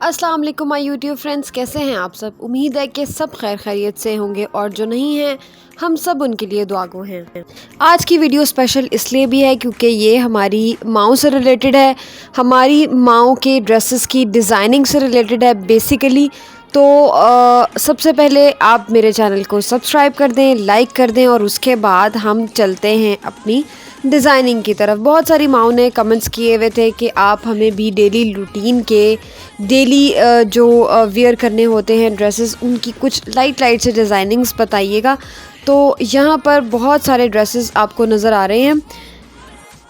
अस्सलाम वालेकुम my YouTube friends, कैसे हैं आप सब। उम्मीद है कि सब खैर खैरियत से होंगे और जो नहीं हैं हम सब उनके लिए दुआगो हैं। आज की वीडियो स्पेशल इसलिए भी है क्योंकि ये हमारी माओ से रिलेटेड है, हमारी माओ के ड्रेसेस की डिज़ाइनिंग से रिलेटेड है बेसिकली। तो सबसे पहले आप मेरे चैनल को सब्सक्राइब कर दें, लाइक कर दें और उसके बाद हम चलते हैं अपनी डिज़ाइनिंग की तरफ। बहुत सारी माओ ने कमेंट्स किए हुए थे कि आप हमें भी डेली रूटीन के डेली जो वियर करने होते हैं ड्रेसेस, उनकी कुछ लाइट लाइट से डिज़ाइनिंग्स बताइएगा। तो यहाँ पर बहुत सारे ड्रेसेस आपको नज़र आ रहे हैं।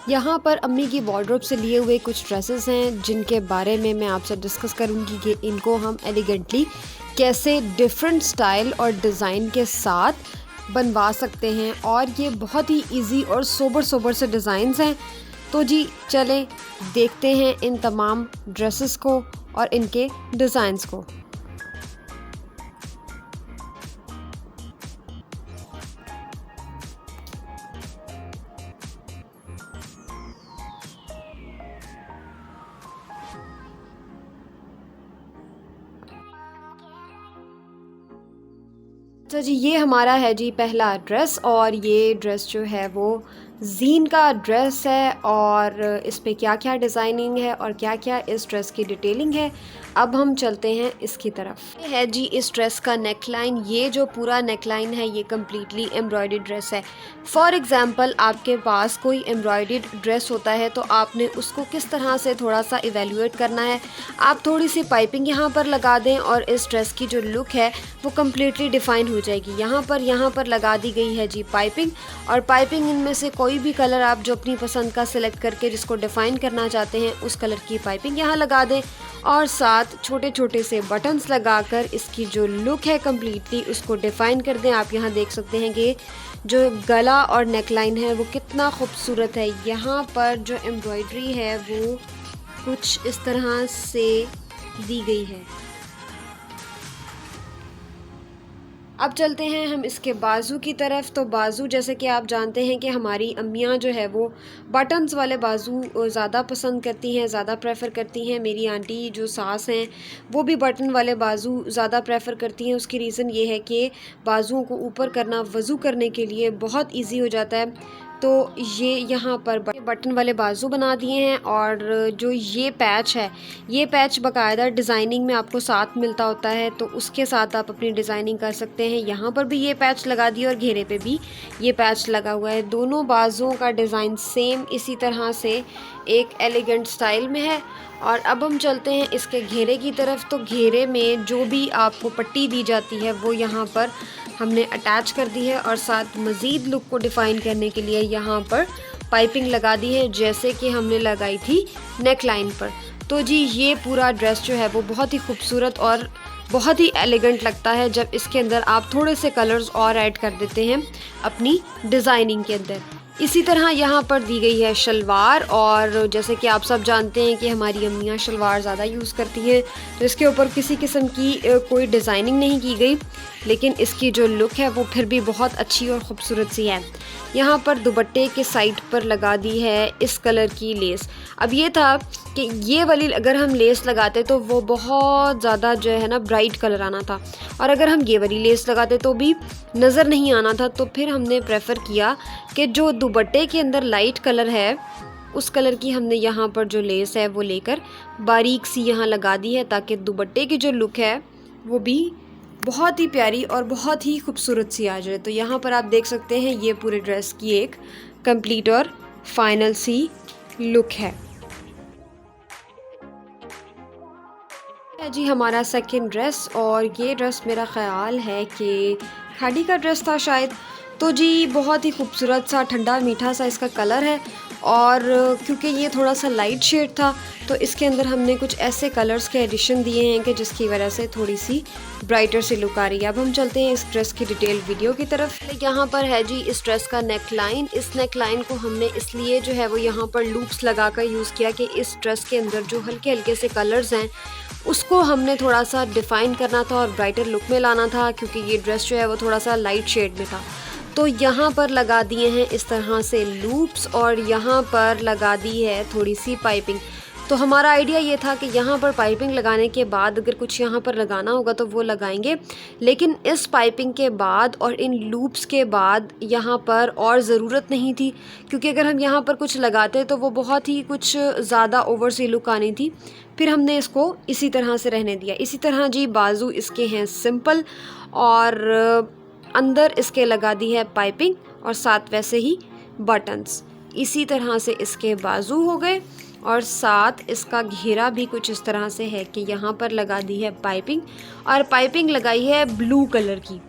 यहाँ पर अम्मी की वार्डरोब से लिए हुए कुछ ड्रेसेस हैं जिनके बारे में मैं आपसे डिस्कस करूँगी कि इनको हम एलिगेंटली कैसे डिफरेंट स्टाइल और डिज़ाइन के साथ बनवा सकते हैं, और ये बहुत ही इजी और सोबर सोबर से डिज़ाइंस हैं। तो जी चलें देखते हैं इन तमाम ड्रेसेस को और इनके डिज़ाइंस को। तो जी ये हमारा है जी पहला ड्रेस, और ये ड्रेस जो है वो जीन का ड्रेस है, और इस पे क्या क्या डिज़ाइनिंग है और क्या क्या इस ड्रेस की डिटेलिंग है। अब हम चलते हैं इसकी तरफ। ये है जी इस ड्रेस का नेक लाइन। ये जो पूरा नेक लाइन है ये कम्प्लीटली एम्ब्रॉयडर्ड ड्रेस है। फॉर एग्ज़ाम्पल आपके पास कोई एम्ब्रॉयडर्ड ड्रेस होता है तो आपने उसको किस तरह से थोड़ा सा इवेल्यूएट करना है। आप थोड़ी सी पाइपिंग यहाँ पर लगा दें और इस ड्रेस की जो लुक है वो कम्प्लीटली डिफ़ाइन हो जाएगी। यहाँ पर लगा दी गई है जी पाइपिंग, और पाइपिंग इनमें से कोई भी कलर आप जो अपनी पसंद का सिलेक्ट करके जिसको डिफ़ाइन करना चाहते हैं उस कलर की पाइपिंग यहाँ लगा दें, और साथ छोटे छोटे से बटन्स लगाकर इसकी जो लुक है कम्प्लीटली उसको डिफ़ाइन कर दें। आप यहाँ देख सकते हैं कि जो गला और नेकलाइन है वो कितना खूबसूरत है। यहाँ पर जो एम्ब्रॉयडरी है वो कुछ इस तरह से दी गई है। अब चलते हैं हम इसके बाजू की तरफ। तो बाजू जैसे कि आप जानते हैं कि हमारी अम्मियाँ जो है वो बटन्स वाले बाजू ज़्यादा पसंद करती हैं, ज़्यादा प्रेफर करती हैं। मेरी आंटी जो सास हैं वो भी बटन वाले बाजू ज़्यादा प्रेफर करती हैं। उसकी रीज़न ये है कि बाजुओं को ऊपर करना वज़ू करने के लिए बहुत ईजी हो जाता है। तो ये यहाँ पर बटन वाले बाजू बना दिए हैं, और जो ये पैच है ये पैच बाकायदा डिज़ाइनिंग में आपको साथ मिलता होता है, तो उसके साथ आप अपनी डिज़ाइनिंग कर सकते हैं। यहाँ पर भी ये पैच लगा दिया और घेरे पे भी ये पैच लगा हुआ है। दोनों बाजुओं का डिज़ाइन सेम इसी तरह से एक एलिगेंट स्टाइल में है। और अब हम चलते हैं इसके घेरे की तरफ। तो घेरे में जो भी आपको पट्टी दी जाती है वो यहाँ पर हमने अटैच कर दी है, और साथ मज़ीद लुक को डिफ़ाइन करने के लिए यहाँ पर पाइपिंग लगा दी है जैसे कि हमने लगाई थी नेक लाइन पर। तो जी ये पूरा ड्रेस जो है वो बहुत ही खूबसूरत और बहुत ही एलिगेंट लगता है जब इसके अंदर आप थोड़े से कलर्स और ऐड कर देते हैं अपनी डिज़ाइनिंग के अंदर। इसी तरह यहाँ पर दी गई है शलवार, और जैसे कि आप सब जानते हैं कि हमारी अम्मियाँ शलवार ज़्यादा यूज़ करती हैं, तो इसके ऊपर किसी किस्म की कोई डिज़ाइनिंग नहीं की गई, लेकिन इसकी जो लुक है वो फिर भी बहुत अच्छी और ख़ूबसूरत सी है। यहाँ पर दुपट्टे के साइड पर लगा दी है इस कलर की लेस। अब ये था कि ये वाली अगर हम लेस लगाते तो वो बहुत ज़्यादा जो है ना ब्राइट कलर आना था, और अगर हम ये वाली लेस लगाते तो भी नज़र नहीं आना था। तो फिर हमने प्रेफर किया कि जो दुपट्टे के अंदर लाइट कलर है उस कलर की हमने यहाँ पर जो लेस है वो लेकर बारीक सी यहाँ लगा दी है, ताकि दुपट्टे की जो लुक है वो भी बहुत ही प्यारी और बहुत ही खूबसूरत सी आ जाए। तो यहाँ पर आप देख सकते हैं ये पूरे ड्रेस की एक कंप्लीट और फाइनल सी लुक है जी हमारा सेकंड ड्रेस। और ये ड्रेस मेरा ख़्याल है कि खाड़ी का ड्रेस था शायद। तो जी बहुत ही खूबसूरत सा ठंडा मीठा सा इसका कलर है, और क्योंकि ये थोड़ा सा लाइट शेड था तो इसके अंदर हमने कुछ ऐसे कलर्स के एडिशन दिए हैं कि जिसकी वजह से थोड़ी सी ब्राइटर सी लुक आ रही है। अब हम चलते हैं इस ड्रेस की डिटेल वीडियो की तरफ। यहाँ पर है जी इस ड्रेस का नेक लाइन। इस नेक लाइन को हमने इसलिए जो है वो यहाँ पर लूप्स लगा कर यूज़ किया कि इस ड्रेस के अंदर जो हल्के हल्के से कलर्स हैं उसको हमने थोड़ा सा डिफ़ाइन करना था और ब्राइटर लुक में लाना था, क्योंकि ये ड्रेस जो है वो थोड़ा सा लाइट शेड में था। तो यहाँ पर लगा दिए हैं इस तरह से लूप्स, और यहाँ पर लगा दी है थोड़ी सी पाइपिंग। तो हमारा आइडिया ये था कि यहाँ पर पाइपिंग लगाने के बाद अगर कुछ यहाँ पर लगाना होगा तो वो लगाएंगे, लेकिन इस पाइपिंग के बाद और इन लूप्स के बाद यहाँ पर और ज़रूरत नहीं थी, क्योंकि अगर हम यहाँ पर कुछ लगाते तो वो बहुत ही कुछ ज़्यादा ओवर सी लुक आनी थी। फिर हमने इसको इसी तरह से रहने दिया। इसी तरह जी बाजू इसके हैं सिंपल, और अंदर इसके लगा दी है पाइपिंग और साथ वैसे ही बटन्स। इसी तरह से इसके बाजू हो गए, और साथ इसका घेरा भी कुछ इस तरह से है कि यहाँ पर लगा दी है पाइपिंग, और पाइपिंग लगाई है ब्लू कलर की।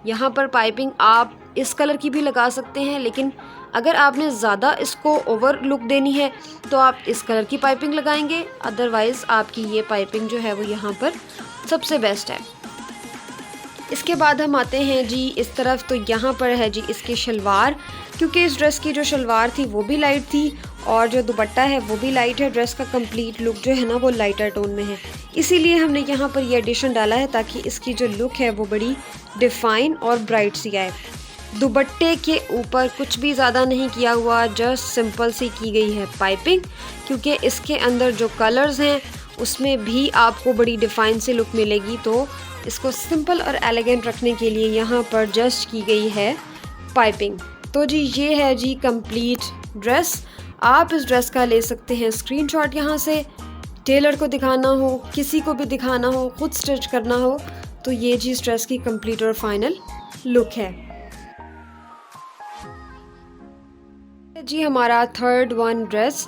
यहाँ पर पाइपिंग आप इस कलर की भी लगा सकते हैं, लेकिन अगर आपने ज़्यादा इसको ओवर लुक देनी है तो आप इस कलर की पाइपिंग लगाएंगे, अदरवाइज़ आपकी ये पाइपिंग जो है वो यहाँ पर सबसे बेस्ट है। इसके बाद हम आते हैं जी इस तरफ, तो यहाँ पर है जी इसकी शलवार, क्योंकि इस ड्रेस की जो शलवार थी वो भी लाइट थी और जो दुपट्टा है वो भी लाइट है। ड्रेस का कंप्लीट लुक जो है ना वो लाइटर टोन में है, इसीलिए हमने यहाँ पर ये एडिशन डाला है ताकि इसकी जो लुक है वो बड़ी डिफाइन और ब्राइट सी आए। दुपट्टे के ऊपर कुछ भी ज़्यादा नहीं किया हुआ, जस्ट सिंपल सी की गई है पाइपिंग, क्योंकि इसके अंदर जो कलर्स हैं उसमें भी आपको बड़ी डिफाइन सी लुक मिलेगी। तो इसको सिंपल और एलिगेंट रखने के लिए यहाँ पर जस्ट की गई है पाइपिंग। तो जी ये है जी कंप्लीट ड्रेस। आप इस ड्रेस का ले सकते हैं स्क्रीनशॉट यहाँ से, टेलर को दिखाना हो, किसी को भी दिखाना हो, खुद स्टिच करना हो, तो ये जी इस ड्रेस की कंप्लीट और फाइनल लुक है। जी हमारा थर्ड वन ड्रेस,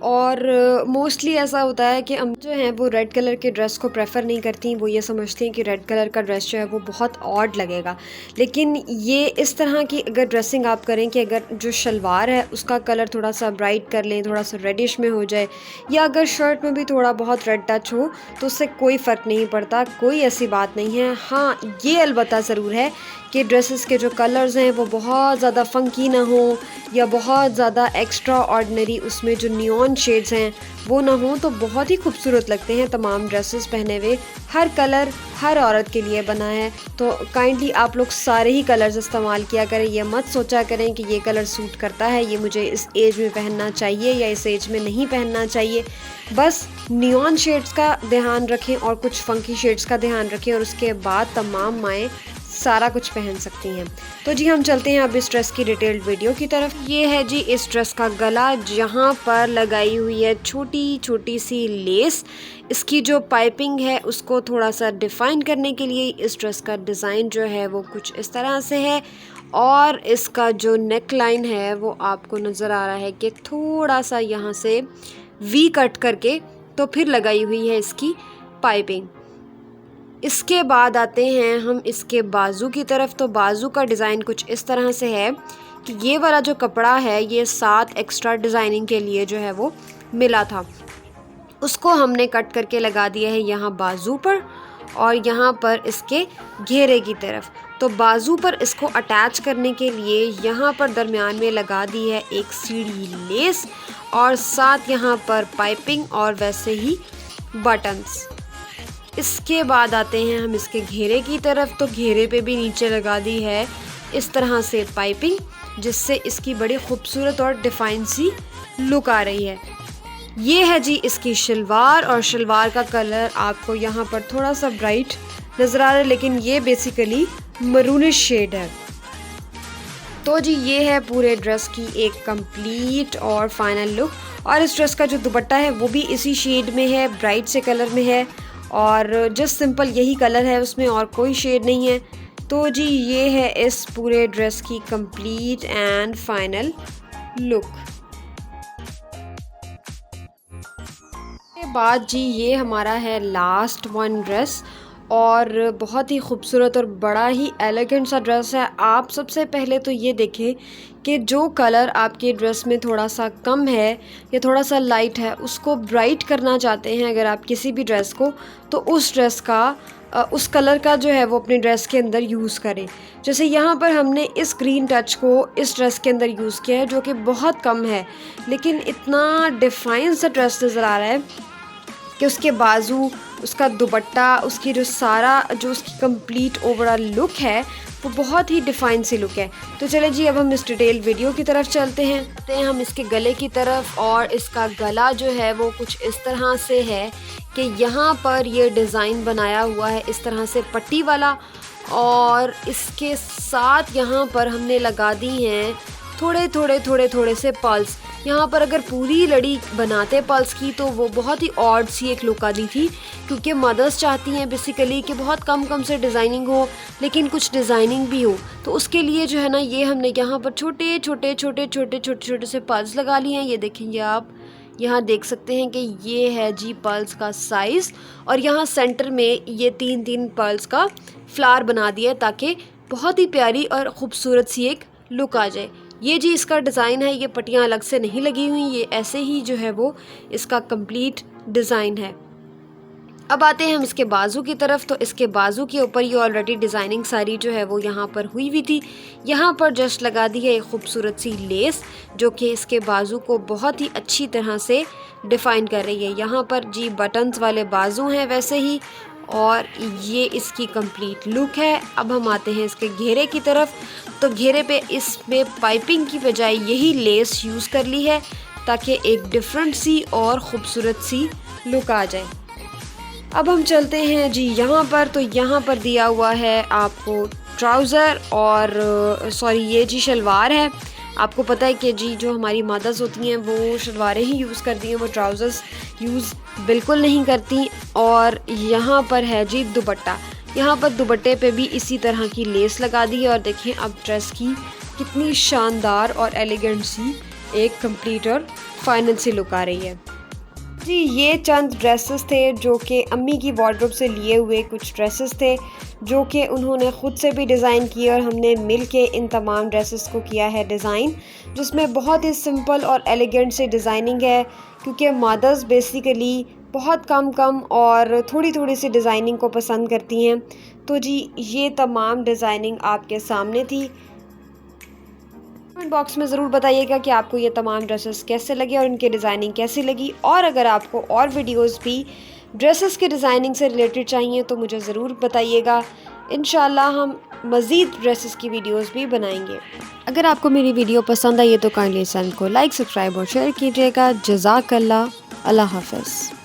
और मोस्टली ऐसा होता है कि हम जो हैं वो रेड कलर के ड्रेस को प्रेफर नहीं करती। वो ये समझती हैं कि रेड कलर का ड्रेस जो है वो बहुत ऑड लगेगा, लेकिन ये इस तरह की अगर ड्रेसिंग आप करें कि अगर जो शलवार है उसका कलर थोड़ा सा ब्राइट कर लें, थोड़ा सा रेडिश में हो जाए, या अगर शर्ट में भी थोड़ा बहुत रेड टच हो, तो उससे कोई फ़र्क नहीं पड़ता, कोई ऐसी बात नहीं है। हाँ, ये अलबत्ता ज़रूर है कि ड्रेसेस के जो कलर्स हैं वो बहुत ज़्यादा फंकी ना हो, या बहुत ज़्यादा एक्स्ट्रा ऑर्डिनरी उसमें जो नियॉन शेड्स हैं वो ना हो, तो बहुत ही खूबसूरत लगते हैं तमाम ड्रेसेस पहने हुए। हर कलर हर औरत के लिए बना है, तो काइंडली आप लोग सारे ही कलर्स इस्तेमाल किया करें। ये मत सोचा करें कि ये कलर सूट करता है, ये मुझे इस एज में पहनना चाहिए या इस एज में नहीं पहनना चाहिए। बस नियॉन शेड्स का ध्यान रखें और कुछ फंकी शेड्स का ध्यान रखें, और उसके बाद तमाम माएँ सारा कुछ पहन सकती हैं। तो जी हम चलते हैं अब इस ड्रेस की डिटेल्ड वीडियो की तरफ। ये है जी इस ड्रेस का गला, जहाँ पर लगाई हुई है छोटी छोटी सी लेस। इसकी जो पाइपिंग है उसको थोड़ा सा डिफ़ाइन करने के लिए इस ड्रेस का डिज़ाइन जो है वो कुछ इस तरह से है, और इसका जो नेक लाइन है वो आपको नज़र आ रहा है कि थोड़ा सा यहाँ से वी कट करके तो फिर लगाई हुई है इसकी पाइपिंग। इसके बाद आते हैं हम इसके बाजू की तरफ। तो बाजू का डिज़ाइन कुछ इस तरह से है कि ये वाला जो कपड़ा है ये साथ एक्स्ट्रा डिज़ाइनिंग के लिए जो है वो मिला था, उसको हमने कट करके लगा दिया है यहाँ बाजू पर और यहाँ पर इसके घेरे की तरफ। तो बाजू पर इसको अटैच करने के लिए यहाँ पर दरमियान में लगा दी है एक सीढ़ी लेस, और साथ यहाँ पर पाइपिंग और वैसे ही बटन्स। इसके बाद आते हैं हम इसके घेरे की तरफ। तो घेरे पे भी नीचे लगा दी है इस तरह से पाइपिंग, जिससे इसकी बड़ी खूबसूरत और डिफाइन सी लुक आ रही है। ये है जी इसकी शलवार, और शलवार का कलर आपको यहाँ पर थोड़ा सा ब्राइट नज़र आ रहा है, लेकिन ये बेसिकली मरूनिश शेड है। तो जी ये है पूरे ड्रेस की एक कंप्लीट और फाइनल लुक। और इस ड्रेस का जो दुपट्टा है वो भी इसी शेड में है, ब्राइट से कलर में है, और जस्ट सिंपल यही कलर है, उसमें और कोई शेड नहीं है। तो जी ये है इस पूरे ड्रेस की कंप्लीट एंड फाइनल लुक। के बाद जी ये हमारा है लास्ट वन ड्रेस, और बहुत ही खूबसूरत और बड़ा ही एलिगेंट सा ड्रेस है। आप सबसे पहले तो ये देखें कि जो कलर आपके ड्रेस में थोड़ा सा कम है या थोड़ा सा लाइट है, उसको ब्राइट करना चाहते हैं अगर आप किसी भी ड्रेस को, तो उस ड्रेस का उस कलर का जो है वो अपने ड्रेस के अंदर यूज़ करें। जैसे यहाँ पर हमने इस ग्रीन टच को इस ड्रेस के अंदर यूज़ किया है, जो कि बहुत कम है, लेकिन इतना डिफाइन सा ड्रेस नज़र आ रहा है कि उसके बाजू, उसका दुपट्टा, उसकी जो सारा जो उसकी कंप्लीट ओवरऑल लुक है वो बहुत ही डिफाइन सी लुक है। तो चलें जी, अब हम इस डिटेल वीडियो की तरफ चलते हैं हम इसके गले की तरफ। और इसका गला जो है वो कुछ इस तरह से है कि यहाँ पर ये डिज़ाइन बनाया हुआ है इस तरह से पट्टी वाला, और इसके साथ यहाँ पर हमने लगा दी हैं थोड़े से पल्स। यहाँ पर अगर पूरी लड़ी बनाते पल्स की तो वो बहुत ही ऑड सी एक लुक आती थी, क्योंकि मदर्स चाहती हैं बेसिकली कि बहुत कम से डिज़ाइनिंग हो लेकिन कुछ डिज़ाइनिंग भी हो। तो उसके लिए जो है ना, ये हमने यहाँ पर छोटे से पल्स लगा लिए हैं। ये देखेंगे आप, यहाँ देख सकते हैं कि ये है जी पल्स का साइज़, और यहाँ सेंटर में ये 3 पल्स का फ्लावर बना दिया ताकि बहुत ही प्यारी और ख़ूबसूरत सी एक लुक आ जाए। ये जी इसका डिज़ाइन है, ये पट्टियाँ अलग से नहीं लगी हुई, ये ऐसे ही जो है वो इसका कंप्लीट डिज़ाइन है। अब आते हैं हम इसके बाजू की तरफ। तो इसके बाजू के ऊपर ये ऑलरेडी डिज़ाइनिंग सारी जो है वो यहाँ पर हुई हुई थी। यहाँ पर जस्ट लगा दी है एक खूबसूरत सी लेस, जो कि इसके बाजू को बहुत ही अच्छी तरह से डिफ़ाइन कर रही है। यहाँ पर जी बटन्स वाले बाजू हैं वैसे ही, और ये इसकी कंप्लीट लुक है। अब हम आते हैं इसके घेरे की तरफ। तो घेरे पे इसमें पाइपिंग की बजाय यही लेस यूज़ कर ली है ताकि एक डिफरेंट सी और ख़ूबसूरत सी लुक आ जाए। अब हम चलते हैं जी यहाँ पर। तो यहाँ पर दिया हुआ है आपको ट्राउज़र, और सॉरी ये जी शलवार है। आपको पता है कि जी जो हमारी मदर्स होती हैं वो शलवारें ही यूज़ करती हैं, वो ट्राउज़र्स यूज़ बिल्कुल नहीं करती। और यहाँ पर है जी दुपट्टा। यहाँ पर दुपट्टे पे भी इसी तरह की लेस लगा दी है, और देखें अब ड्रेस की कितनी शानदार और एलिगेंट सी एक कंप्लीट और फाइनल सी लुक आ रही है। जी ये चंद ड्रेसेस थे जो कि अम्मी की वार्डरोब से लिए हुए कुछ ड्रेसेस थे, जो कि उन्होंने ख़ुद से भी डिज़ाइन किए, और हमने मिल के इन तमाम ड्रेसेस को किया है डिज़ाइन, जिसमें बहुत ही सिंपल और एलिगेंट से डिज़ाइनिंग है, क्योंकि मदर्स बेसिकली बहुत कम और थोड़ी सी डिज़ाइनिंग को पसंद करती हैं। तो जी ये तमाम डिज़ाइनिंग आपके सामने थी। कमेंट बॉक्स में ज़रूर बताइएगा कि आपको ये तमाम ड्रेसेस कैसे लगे और इनकी डिज़ाइनिंग कैसी लगी। और अगर आपको और वीडियोस भी ड्रेसेस के डिज़ाइनिंग से रिलेटेड चाहिए तो मुझे ज़रूर बताइएगा। इंशाल्लाह हम मज़ीद ड्रेसेस की वीडियोस भी बनाएंगे। अगर आपको मेरी वीडियो पसंद आई है तो काइंडली चैनल को लाइक, सब्सक्राइब और शेयर कीजिएगा। जज़ाकल्लाह, अल्लाह हाफ़िज़।